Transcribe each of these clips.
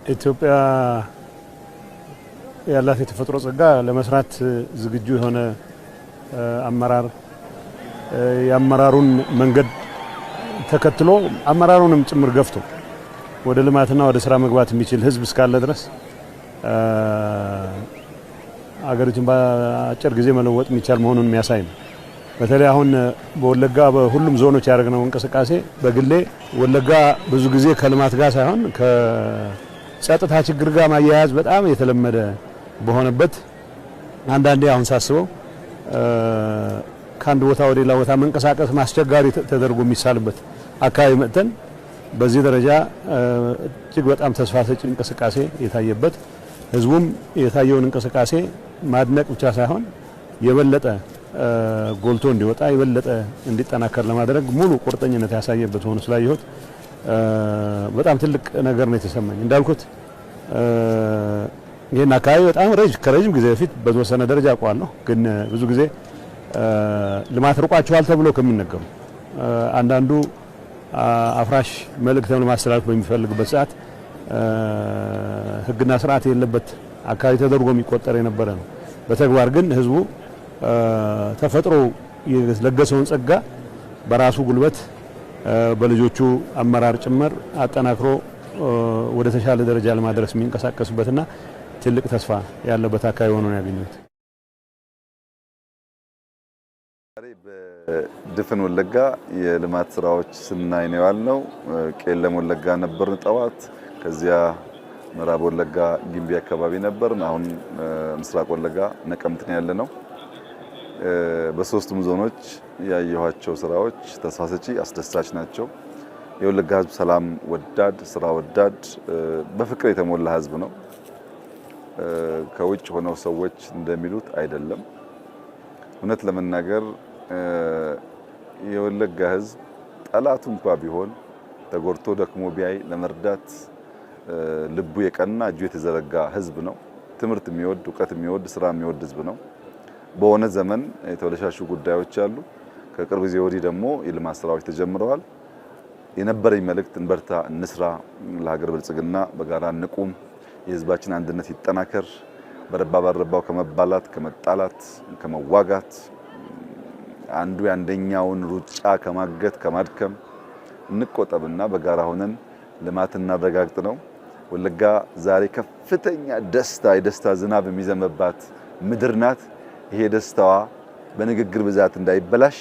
ኢትዮጵያ ያላት የተፈጥሮ ጸጋ ለመስራት ዝግጁ የሆነ አመራር የአመራሩን መንገድ ተከትሎ አመራሩንም ጭምር ገፍቶ ወደ ልማትና ወደ ስራ መግባት የሚችል ህዝብ እስካለ ድረስ አገሪቱን በአጭር ጊዜ መለወጥ የሚቻል መሆኑን የሚያሳይ ነው። በተለይ አሁን በወለጋ በሁሉም ዞኖች ያደረግነው እንቅስቃሴ በግሌ ወለጋ ብዙ ጊዜ ከልማት ጋር ሳይሆን ከጸጥታ ችግር ጋር ማያያዝ በጣም የተለመደ በሆነበት አንዳንዴ አሁን ሳስበው ከአንድ ቦታ ወደ ሌላ ቦታ መንቀሳቀስ ማስቸጋሪ ተደርጎ የሚሳልበት አካባቢ መጥተን በዚህ ደረጃ እጅግ በጣም ተስፋ ሰጪ እንቅስቃሴ የታየበት ህዝቡም የታየውን እንቅስቃሴ ማድነቅ ብቻ ሳይሆን የበለጠ ጎልቶ እንዲወጣ የበለጠ እንዲጠናከር ለማድረግ ሙሉ ቁርጠኝነት ያሳየበት ሆኖ ስላየሁት በጣም ትልቅ ነገር ነው የተሰማኝ። እንዳልኩት ይሄን አካባቢ በጣም ከረጅም ጊዜ በፊት በተወሰነ ደረጃ አውቀዋለሁ። ግን ብዙ ጊዜ ልማት ርቋቸዋል ተብሎ ከሚነገሩ አንዳንዱ አፍራሽ መልእክት ለማስተላለፍ በሚፈልግበት ሰዓት ህግና ስርዓት የሌለበት አካባቢ ተደርጎ የሚቆጠር የነበረ ነው። በተግባር ግን ህዝቡ ተፈጥሮ የለገሰውን ጸጋ በራሱ ጉልበት በልጆቹ አመራር ጭምር አጠናክሮ ወደ ተሻለ ደረጃ ለማድረስ የሚንቀሳቀስበትና ትልቅ ተስፋ ያለበት አካባቢ ሆኖ ነው ያገኘሁት። ድፍን ወለጋ የልማት ስራዎች ስናይ ነው ያልነው። ቄለም ወለጋ ነበርን ጠዋት፣ ከዚያ ምዕራብ ወለጋ ጊምቢ አካባቢ ነበርን። አሁን ምስራቅ ወለጋ ነቀምት ነው ያለነው። በሶስቱም ዞኖች ያየኋቸው ስራዎች ተስፋ ሰጪ አስደሳች ናቸው። የወለጋ ህዝብ ሰላም ወዳድ፣ ስራ ወዳድ፣ በፍቅር የተሞላ ህዝብ ነው። ከውጭ ሆነው ሰዎች እንደሚሉት አይደለም። እውነት ለመናገር የወለጋ ህዝብ ጠላቱ እንኳን ቢሆን ተጎርቶ ደክሞ ቢያይ ለመርዳት ልቡ የቀና እጁ የተዘረጋ ህዝብ ነው። ትምህርት የሚወድ ዕውቀት የሚወድ ስራ የሚወድ ህዝብ ነው። በሆነ ዘመን የተወለሻሹ ጉዳዮች አሉ። ከቅርብ ጊዜ ወዲህ ደግሞ የልማት ስራዎች ተጀምረዋል። የነበረኝ መልእክት እንበርታ፣ እንስራ፣ ለሀገር ብልጽግና በጋራ እንቁም፣ የህዝባችን አንድነት ይጠናከር፣ በረባ ባረባው ከመባላት ከመጣላት ከመዋጋት አንዱ ያንደኛውን ሩጫ ከማገት ከማድከም እንቆጠብና በጋራ ሆነን ልማት እናረጋግጥ ነው። ወለጋ ዛሬ ከፍተኛ የደስታ ዝናብ የሚዘንብባት ምድር ናት። ይሄ ደስታዋ በንግግር ብዛት እንዳይበላሽ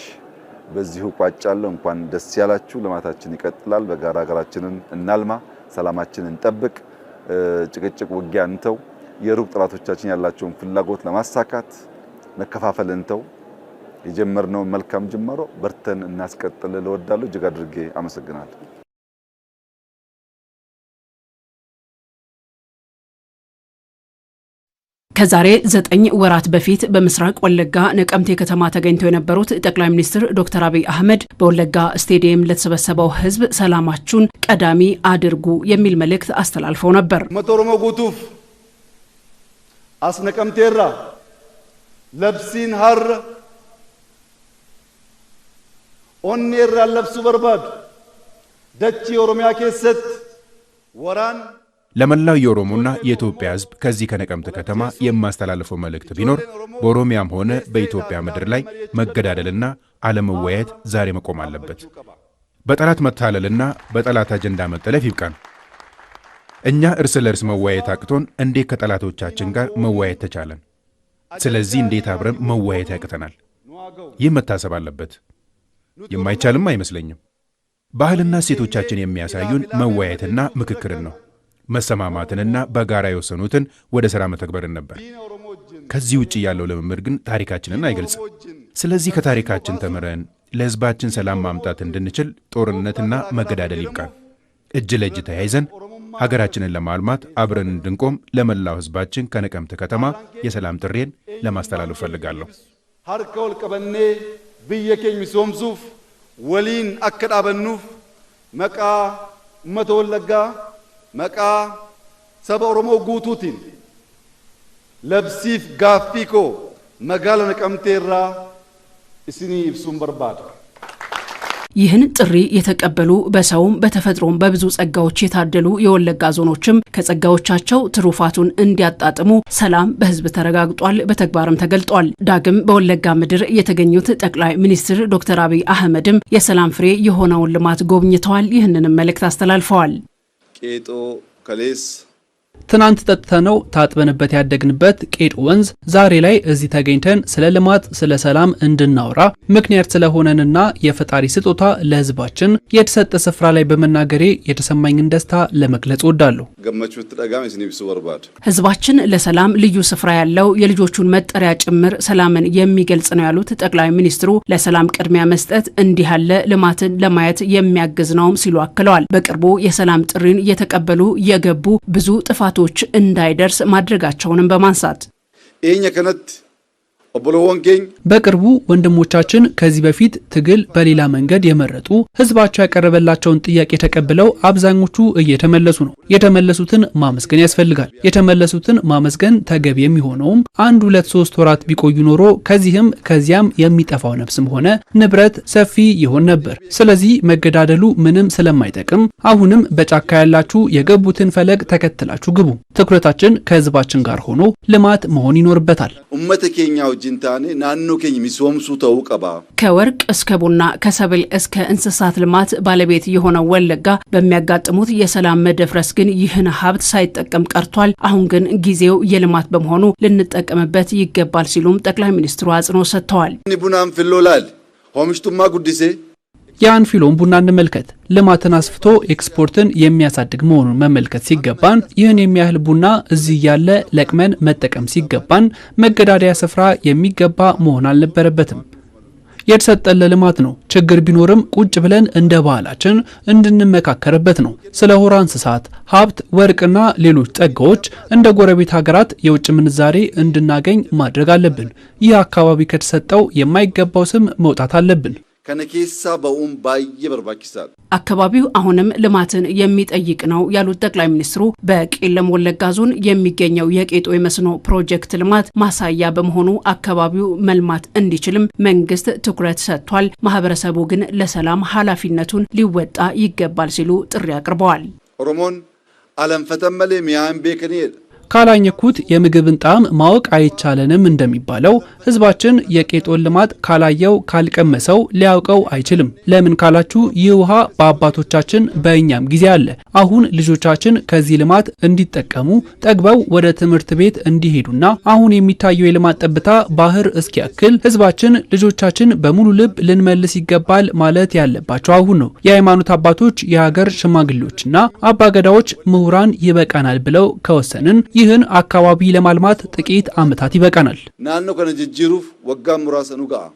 በዚሁ ቋጫለሁ። እንኳን ደስ ያላችሁ። ልማታችን ይቀጥላል። በጋራ ሀገራችንን እናልማ፣ ሰላማችንን እንጠብቅ፣ ጭቅጭቅ ውጊያ እንተው፣ የሩቅ ጠላቶቻችን ያላቸውን ፍላጎት ለማሳካት መከፋፈል እንተው። የጀመርነው መልካም ጅማሮ በርተን እናስቀጥል ለወዳለው እጅግ አድርጌ አመሰግናለሁ። ከዛሬ 9 ወራት በፊት በምስራቅ ወለጋ ነቀምቴ ከተማ ተገኝተው የነበሩት ጠቅላይ ሚኒስትር ዶክተር አብይ አህመድ በወለጋ ስቴዲየም ለተሰበሰበው ህዝብ ሰላማችሁን ቀዳሚ አድርጉ የሚል መልእክት አስተላልፈው ነበር። መቶሮሞ ጉቱፍ አስነቀምቴራ ለብሲን ሀር ኦኔራ ለብሱ በርባድ ደቺ ኦሮሚያ ኬሰት ወራን ለመላው የኦሮሞና የኢትዮጵያ ህዝብ ከዚህ ከነቀምት ከተማ የማስተላለፈው መልእክት ቢኖር በኦሮሚያም ሆነ በኢትዮጵያ ምድር ላይ መገዳደልና አለመወያየት ዛሬ መቆም አለበት። በጠላት መታለልና በጠላት አጀንዳ መጠለፍ ይብቃን። እኛ እርስ ለእርስ መወያየት አቅቶን እንዴት ከጠላቶቻችን ጋር መወያየት ተቻለን? ስለዚህ እንዴት አብረን መወያየት ያቅተናል? ይህ መታሰብ አለበት። የማይቻልም አይመስለኝም። ባህልና እሴቶቻችን የሚያሳዩን መወያየትና ምክክርን ነው። መሰማማትንና በጋራ የወሰኑትን ወደ ሥራ መተግበርን ነበር። ከዚህ ውጪ ያለው ልምምድ ግን ታሪካችንን አይገልጽም። ስለዚህ ከታሪካችን ተምረን ለህዝባችን ሰላም ማምጣት እንድንችል ጦርነትና መገዳደል ይብቃን። እጅ ለእጅ ተያይዘን ሀገራችንን ለማልማት አብረን እንድንቆም ለመላው ህዝባችን ከነቀምት ከተማ የሰላም ጥሪን ለማስተላለፍ ፈልጋለሁ። ሀርከውል ቀበኔ ብየኬኝ ሚሶምሱፍ ወሊን አከዳበኑፍ መቃ ኡመተ ወለጋ መቃ ሰበ ኦሮሞ ጉቱቲን ለብሲፍ ጋፊኮ መጋለ ነቀምቴራ እስኒ ኢብሱን በርባድ ይህን ጥሪ የተቀበሉ በሰውም በተፈጥሮም በብዙ ጸጋዎች የታደሉ የወለጋ ዞኖችም ከጸጋዎቻቸው ትሩፋቱን እንዲያጣጥሙ ሰላም በህዝብ ተረጋግጧል፣ በተግባርም ተገልጧል። ዳግም በወለጋ ምድር የተገኙት ጠቅላይ ሚኒስትር ዶክተር አብይ አህመድም የሰላም ፍሬ የሆነውን ልማት ጎብኝተዋል። ይህንንም መልእክት አስተላልፈዋል። ቄጦ ከሌስ ትናንት ጠጥተነው ታጥበንበት ያደግንበት ቄጦ ወንዝ ዛሬ ላይ እዚህ ተገኝተን ስለ ልማት ስለ ሰላም እንድናወራ ምክንያት ስለሆነንና የፈጣሪ ስጦታ ለህዝባችን የተሰጠ ስፍራ ላይ በመናገሬ የተሰማኝን ደስታ ለመግለጽ ወዳለሁ። ገመቹት ተዳጋም ሲኒብሱ ወርባድ ህዝባችን ለሰላም ልዩ ስፍራ ያለው የልጆቹን መጠሪያ ጭምር ሰላምን የሚገልጽ ነው ያሉት ጠቅላይ ሚኒስትሩ ለሰላም ቅድሚያ መስጠት እንዲህ ያለ ልማትን ለማየት የሚያግዝ ነውም ሲሉ አክለዋል። በቅርቡ የሰላም ጥሪን የተቀበሉ የገቡ ብዙ ጥፋቶች እንዳይደርስ ማድረጋቸውንም በማንሳት ኤኛ ከነት ኦቦሎወንጌኝ በቅርቡ ወንድሞቻችን ከዚህ በፊት ትግል በሌላ መንገድ የመረጡ ህዝባቸው ያቀረበላቸውን ጥያቄ ተቀብለው አብዛኞቹ እየተመለሱ ነው። የተመለሱትን ማመስገን ያስፈልጋል። የተመለሱትን ማመስገን ተገቢ የሚሆነውም 1 2 3 ወራት ቢቆዩ ኖሮ ከዚህም ከዚያም የሚጠፋው ነፍስም ሆነ ንብረት ሰፊ ይሆን ነበር። ስለዚህ መገዳደሉ ምንም ስለማይጠቅም አሁንም በጫካ ያላችሁ የገቡትን ፈለግ ተከትላችሁ ግቡ። ትኩረታችን ከህዝባችን ጋር ሆኖ ልማት መሆን ይኖርበታል። ኡመተኬኛው ጅንታኔ ናኖ ኬኝ ሚሶምሱ ተውቀባ ከወርቅ እስከ ቡና ከሰብል እስከ እንስሳት ልማት ባለቤት የሆነው ወለጋ በሚያጋጥሙት የሰላም መደፍረስ ግን ይህን ሀብት ሳይጠቀም ቀርቷል። አሁን ግን ጊዜው የልማት በመሆኑ ልንጠቀምበት ይገባል ሲሉም ጠቅላይ ሚኒስትሩ አጽንኦት ሰጥተዋል። ቡናን ፍሎላል ሆምሽቱማ ጉዲሴ የአንፊሎን ቡና እንመልከት። ልማትን አስፍቶ ኤክስፖርትን የሚያሳድግ መሆኑን መመልከት ሲገባን ይህን የሚያህል ቡና እዚህ ያለ ለቅመን መጠቀም ሲገባን መገዳደያ ስፍራ የሚገባ መሆን አልነበረበትም። የተሰጠን ለልማት ነው። ችግር ቢኖርም ቁጭ ብለን እንደ ባህላችን እንድንመካከርበት ነው። ስለ ሆራ እንስሳት ሀብት፣ ወርቅና ሌሎች ጸጋዎች እንደ ጎረቤት ሀገራት የውጭ ምንዛሬ እንድናገኝ ማድረግ አለብን። ይህ አካባቢ ከተሰጠው የማይገባው ስም መውጣት አለብን። ከነኬሳ በኡም ባየ በርባኪሳል አካባቢው አሁንም ልማትን የሚጠይቅ ነው ያሉት ጠቅላይ ሚኒስትሩ በቄለም ወለጋ ዞን የሚገኘው የቄጦ የመስኖ ፕሮጀክት ልማት ማሳያ በመሆኑ አካባቢው መልማት እንዲችልም መንግስት ትኩረት ሰጥቷል። ማህበረሰቡ ግን ለሰላም ኃላፊነቱን ሊወጣ ይገባል ሲሉ ጥሪ አቅርበዋል። ኦሮሞን አለንፈተመለ ሚያን ቤከኔል ካላኘኩት የምግብን ጣዕም ማወቅ አይቻለንም እንደሚባለው ህዝባችን የቄጦን ልማት ካላየው ካልቀመሰው ሊያውቀው አይችልም። ለምን ካላችሁ ይህ ውሃ በአባቶቻችን በእኛም ጊዜ አለ። አሁን ልጆቻችን ከዚህ ልማት እንዲጠቀሙ ጠግበው ወደ ትምህርት ቤት እንዲሄዱና አሁን የሚታየው የልማት ጠብታ ባህር እስኪያክል ህዝባችን ልጆቻችን በሙሉ ልብ ልንመልስ ይገባል ማለት ያለባቸው አሁን ነው። የሃይማኖት አባቶች፣ የሀገር ሽማግሌዎችና አባገዳዎች፣ ምሁራን ይበቃናል ብለው ከወሰንን ይህን አካባቢ ለማልማት ጥቂት ዓመታት ይበቃናል። ናኖ ከነ ጅጅሩፍ ወጋም ሙራሰኑ ጋር